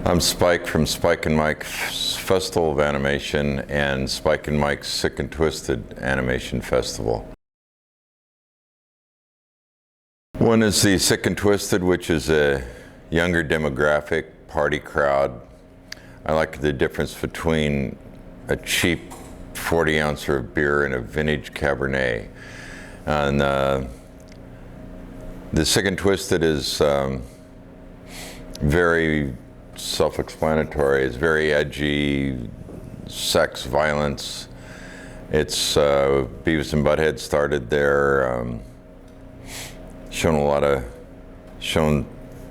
I'm Spike from Spike and Mike's Festival of Animation and Spike and Mike's Sick and Twisted Animation Festival. One is the Sick and Twisted, which is a younger demographic, party crowd. I like the difference between a cheap 40-ouncer of beer and a vintage Cabernet. And the Sick and Twisted is very self-explanatory. It's very edgy, sex, violence. It's Beavis and Butthead started there. Shown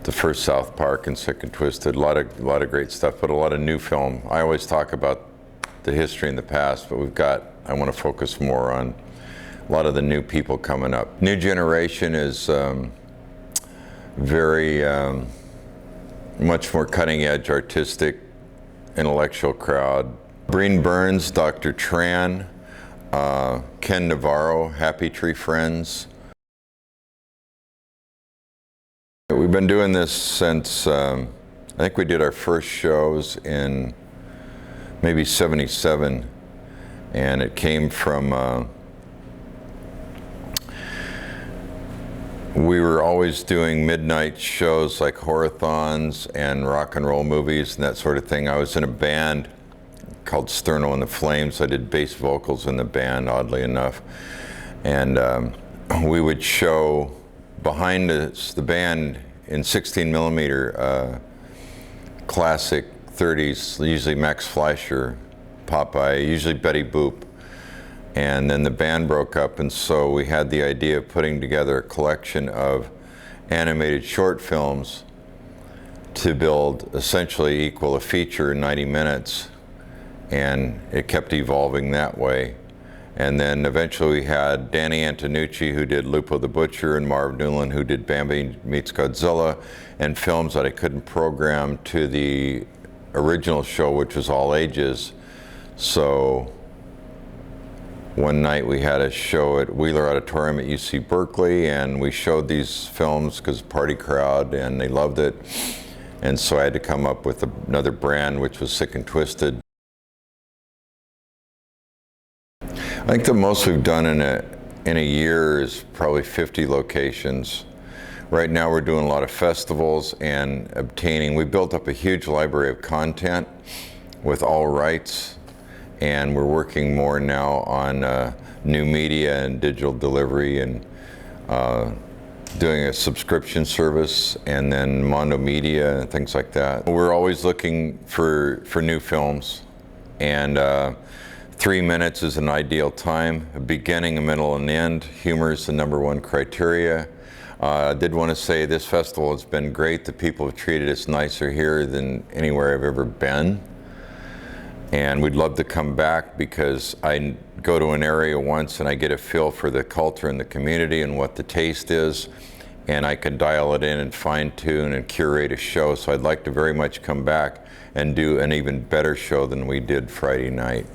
the first South Park and Sick and Twisted. A lot of great stuff, but a lot of new film. I always talk about the history in the past, but I want to focus more on a lot of the new people coming up. New generation is very much more cutting edge, artistic, intellectual crowd. Breen Burns, Dr. Tran, Ken Navarro, Happy Tree Friends. We've been doing this since, I think we did our first shows in maybe '77, and it came from, we were always doing midnight shows like horathons and rock and roll movies and that sort of thing. I was in a band called Sterno and the Flames. I did bass vocals in the band, oddly enough. And we would show behind us, the band, in 16 millimeter classic 30s, usually Max Fleischer, Popeye, usually Betty Boop. And then the band broke up, and so we had the idea of putting together a collection of animated short films to build essentially equal a feature in 90 minutes. And it kept evolving that way. And then eventually we had Danny Antonucci, who did Lupo the Butcher, and Marv Newland, who did Bambi Meets Godzilla, and films that I couldn't program to the original show, which was all ages. So one night we had a show at Wheeler Auditorium at UC Berkeley, and we showed these films because party crowd, and they loved it. And so I had to come up with another brand, which was Sick and Twisted. I think the most we've done in a year is probably 50 locations. Right now we're doing a lot of festivals and we built up a huge library of content with all rights, and we're working more now on new media and digital delivery and doing a subscription service, and then Mondo Media and things like that. We're always looking for new films, and 3 minutes is an ideal time. A beginning, a middle, and end. Humor is the #1 criteria. I did want to say this festival has been great. The people have treated us nicer here than anywhere I've ever been. And we'd love to come back, because I go to an area once and I get a feel for the culture and the community and what the taste is, and I can dial it in and fine tune and curate a show. So I'd like to very much come back and do an even better show than we did Friday night.